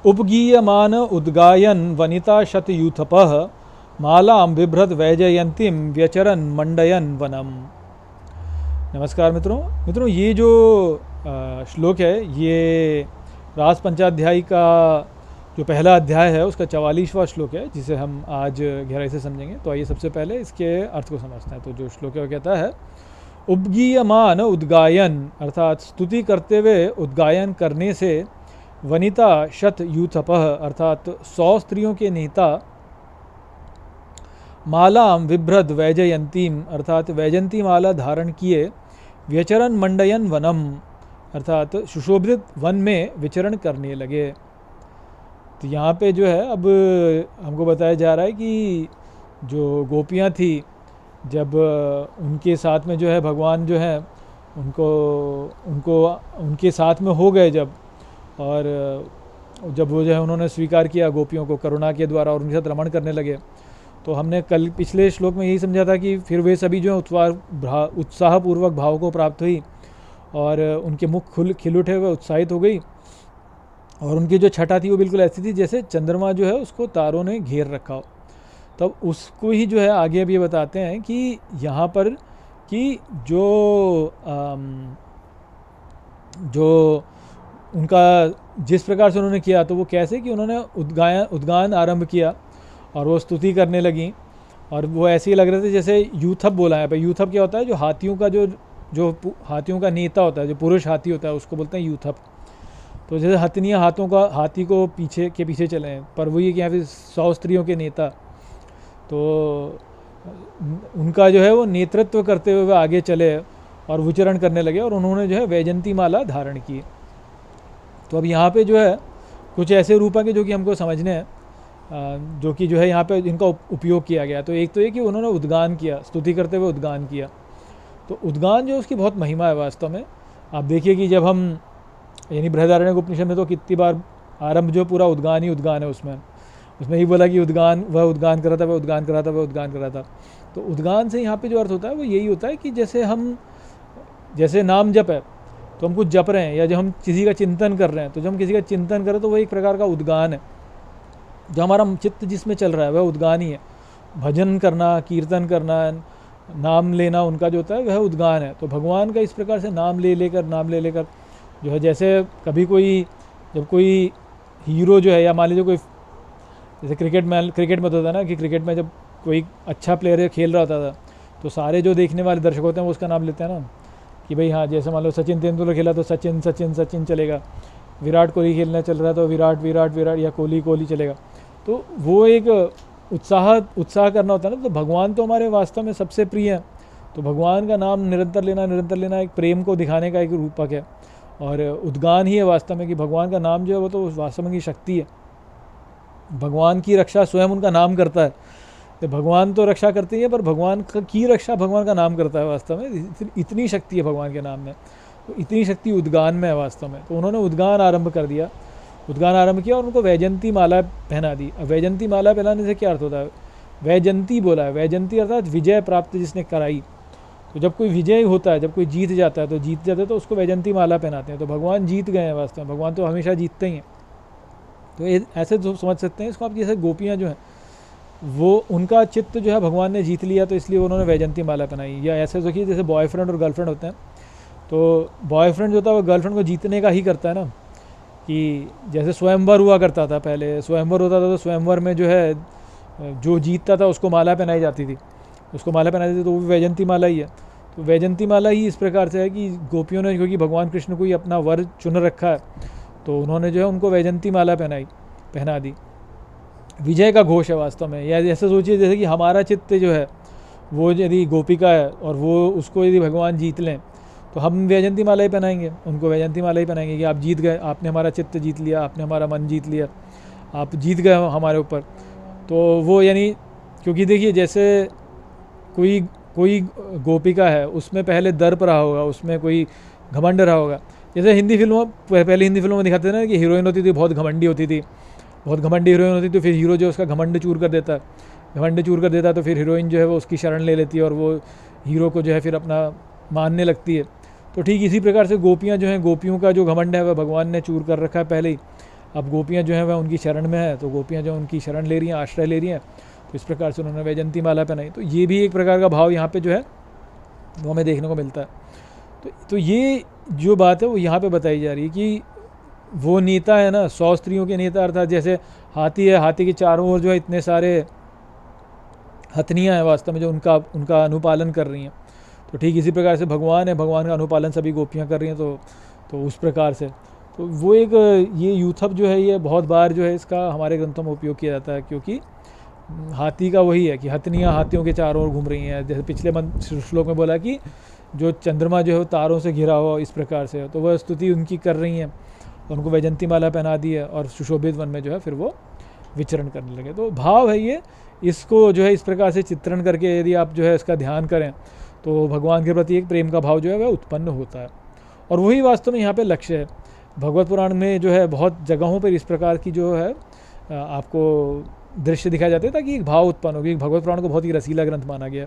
उपगीयमान उद्गायन वनिता शतयूथपः मालाम बिभ्रत वैजयंतीम व्यचरन मंडयन वनम। नमस्कार मित्रों, ये जो श्लोक है ये रास पंचाध्यायी का जो पहला अध्याय है उसका 44वां श्लोक है, जिसे हम आज गहराई से समझेंगे। तो आइए सबसे पहले इसके अर्थ को समझते हैं। तो जो श्लोक है वो कहता है, उपगीयमान उद्गायन अर्थात स्तुति करते हुए उद्गायन करने से, वनिता शत यूथपः अर्थात 100 स्त्रियों के नेता, मालाम विभ्रद वैजयंतीम अर्थात वैजयंती माला धारण किए, व्यचरण मंडयन वनम अर्थात सुशोभित वन में विचरण करने लगे। तो यहाँ पे जो है अब हमको बताया जा रहा है कि जो गोपियाँ थी, जब उनके साथ में जो है भगवान जो है उनको उनके साथ में हो गए जब, और जब वो जो है उन्होंने स्वीकार किया गोपियों को करुणा के द्वारा और उनके साथ रमण करने लगे, तो हमने कल पिछले श्लोक में यही समझा था कि फिर वे सभी जो है उत्साहपूर्वक भाव को प्राप्त हुई और उनके मुख खिल उठे हुए उत्साहित हो गई, और उनकी जो छटा थी वो बिल्कुल ऐसी थी जैसे चंद्रमा जो है उसको तारों ने घेर रखा हो। तब उसको ही जो है आगे अब ये बताते हैं कि यहाँ पर कि जो उनका जिस प्रकार से उन्होंने किया, तो वो कैसे कि उन्होंने उद्गान आरंभ किया और वो स्तुति करने लगी, और वो ऐसे ही लग रहे थे जैसे यूथप बोला है। यूथप क्या होता है? जो हाथियों का जो हाथियों का नेता होता है, जो पुरुष हाथी होता है, उसको बोलते हैं यूथप। तो जैसे हथनियाँ हाथी को पीछे चले हैं, पर वो ये कि यहाँ पे 100 स्त्रियों के नेता, तो उनका जो है वो नेतृत्व करते हुए आगे चले और विचरण करने लगे, और उन्होंने जो है वैजयंती माला धारण की। तो अब यहाँ पे जो है कुछ ऐसे रूप हैं कि जो कि हमको समझने हैं, जो कि जो है यहाँ पे इनका उपयोग किया गया। तो एक तो ये कि उन्होंने उद्गान किया, स्तुति करते हुए उद्गान किया। तो उद्गान जो उसकी बहुत महिमा है वास्तव में। आप देखिए कि जब हम यानी बृहदारण्यक उपनिषद में तो कितनी बार आरंभ जो पूरा उद्गान ही उद्गान है, उसमें ही बोला कि वह उद्गान कर रहा था, वह उद्गान कर रहा था, वह उद्गान कर रहा था। तो उद्गान से यहाँ पे जो अर्थ होता है वो यही होता है कि जैसे नाम जप है, तो हम कुछ जप रहे हैं, या जब हम किसी का चिंतन कर रहे हैं, तो जब हम किसी का चिंतन करें तो वह एक प्रकार का उद्गान है। जो हमारा चित्त जिसमें चल रहा है वह उद्गान ही है। भजन करना, कीर्तन करना, नाम लेना, उनका जो होता है वह उद्गान है। तो भगवान का इस प्रकार से नाम ले लेकर जो है, जैसे कभी जब कोई हीरो जो है, या मान लीजिए कोई जैसे क्रिकेट में तो होता है ना कि क्रिकेट में जब कोई अच्छा प्लेयर खेल रहा होता था, तो सारे जो देखने वाले दर्शक होते हैं वो उसका नाम लेते हैं ना, कि भाई हाँ, जैसे मान लो सचिन तेंदुलकर खेला तो सचिन चलेगा, विराट कोहली खेलना चल रहा है तो विराट, या कोहली चलेगा। तो वो एक उत्साह करना होता है ना। तो भगवान तो हमारे वास्तव में सबसे प्रिय है, तो भगवान का नाम निरंतर लेना एक प्रेम को दिखाने का एक रूपक है, और उद्गान ही है वास्तव में कि भगवान का नाम जो है वो तो वास्तव में की शक्ति है। भगवान की रक्षा स्वयं उनका नाम करता है। तो भगवान तो रक्षा करते ही है, पर भगवान की रक्षा भगवान का नाम करता है वास्तव में। इतनी शक्ति है भगवान के नाम में, तो इतनी शक्ति उद्गान में है वास्तव में। तो उन्होंने उद्गान आरंभ किया और उनको वैजयंती माला पहना दी। अब वैजयंती माला पहनाने से क्या अर्थ होता है? वैजयंती बोला है, वैजयंती अर्थात विजय प्राप्त जिसने कराई। तो जब कोई विजय होता है, जब कोई जीत जाता है तो उसको वैजयंती माला पहनाते हैं। तो भगवान जीत गए हैं वास्तव में, भगवान तो हमेशा जीतते ही हैं। तो ऐसे तो समझ सकते हैं इसको आप, जैसे गोपियाँ जो हैं वो उनका चित्त जो है भगवान ने जीत लिया, तो इसलिए उन्होंने वैजयंती माला पहनाई। या ऐसे देखिए जैसे बॉयफ्रेंड और गर्लफ्रेंड होते हैं, तो बॉयफ्रेंड जो होता है वो गर्लफ्रेंड को जीतने का ही करता है ना, कि जैसे स्वयंवर हुआ करता था, पहले स्वयंवर होता था, तो स्वयंवर में जो है जो जीतता था उसको माला पहनाई जाती थी, तो वो वैजयंती माला ही है। तो वैजयंती माला ही इस प्रकार से है कि गोपियों ने, क्योंकि भगवान कृष्ण को ही अपना वर चुन रखा है, तो उन्होंने जो है उनको वैजयंती माला पहना दी। विजय का घोष है वास्तव में। या ऐसे सोचिए जैसे कि हमारा चित्त जो है वो यदि गोपिका है और वो उसको यदि भगवान जीत लें, तो हम वैजयंती माला ही पहनाएंगे, उनको वैजयंती माला ही पहनाएंगे कि आप जीत गए, आपने हमारा चित्त जीत लिया, आपने हमारा मन जीत लिया, आप जीत गए हो हमारे ऊपर। तो वो यानी, क्योंकि देखिए जैसे कोई गोपिका है, उसमें पहले दर्प रहा होगा, उसमें कोई घमंड रहा होगा। जैसे पहले हिंदी फिल्मों में दिखाते थे ना कि हीरोइन होती थी, बहुत घमंडी हीरोइन होती थी, तो फिर हीरो जो उसका घमंड चूर कर देता है, तो फिर हीरोइन जो है वो उसकी शरण ले लेती है और वो हीरो को जो है फिर अपना मानने लगती है। तो ठीक इसी प्रकार से गोपियाँ जो हैं, गोपियों का जो घमंड है वह भगवान ने चूर कर रखा है पहले ही। अब गोपियाँ जो हैं वह उनकी शरण में है, तो गोपियाँ जो उनकी शरण ले रही हैं, आश्रय ले रही हैं, तो इस प्रकार से उन्होंने वैजंती माला पहनाई। तो ये भी एक प्रकार का भाव यहाँ पे जो है वो हमें देखने को मिलता है। तो ये जो बात है वो यहाँ पे बताई जा रही है कि वो नेता है ना, 100 स्त्रियों के नेता, अर्थात जैसे हाथी है, हाथी के चारों ओर जो है इतने सारे हथनियाँ हैं वास्तव में जो उनका अनुपालन कर रही हैं। तो ठीक इसी प्रकार से भगवान है, भगवान का अनुपालन सभी गोपियाँ कर रही हैं। तो उस प्रकार से तो वो एक ये यूथप जो है ये बहुत बार जो है इसका हमारे ग्रंथों में उपयोग किया जाता है, क्योंकि हाथी का वही है कि हथनियाँ हाथियों के चारों ओर घूम रही हैं। जैसे पिछले श्लोक में बोला कि जो चंद्रमा जो है तारों से घिरा हुआ इस प्रकार से, तो वह स्तुति उनकी कर रही हैं, उनको वैजंती माला पहना दी है और सुशोभित वन में जो है फिर वो विचरण करने लगे। तो भाव है ये, इसको जो है इस प्रकार से चित्रण करके यदि आप जो है इसका ध्यान करें तो भगवान के प्रति एक प्रेम का भाव जो है वह उत्पन्न होता है। और वही वास्तव में यहाँ पे लक्ष्य है। भगवत पुराण में जो है बहुत जगहों पर इस प्रकार की जो है आपको दृश्य दिखाए जाते हैं ताकि एक भाव उत्पन्न हो, क्योंकि भगवत पुराण को बहुत ही रसीला ग्रंथ माना गया।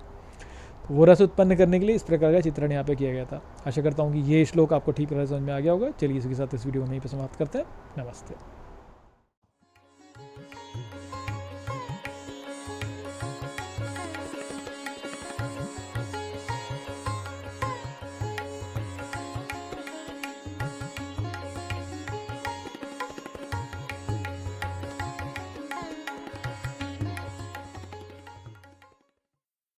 वो रस उत्पन्न करने के लिए इस प्रकार का चित्रण यहाँ पे किया गया था। आशा करता हूँ कि ये श्लोक आपको ठीक तरह समझ में आ गया होगा। चलिए इसके साथ इस वीडियो को यहीं पे समाप्त करते हैं। नमस्ते।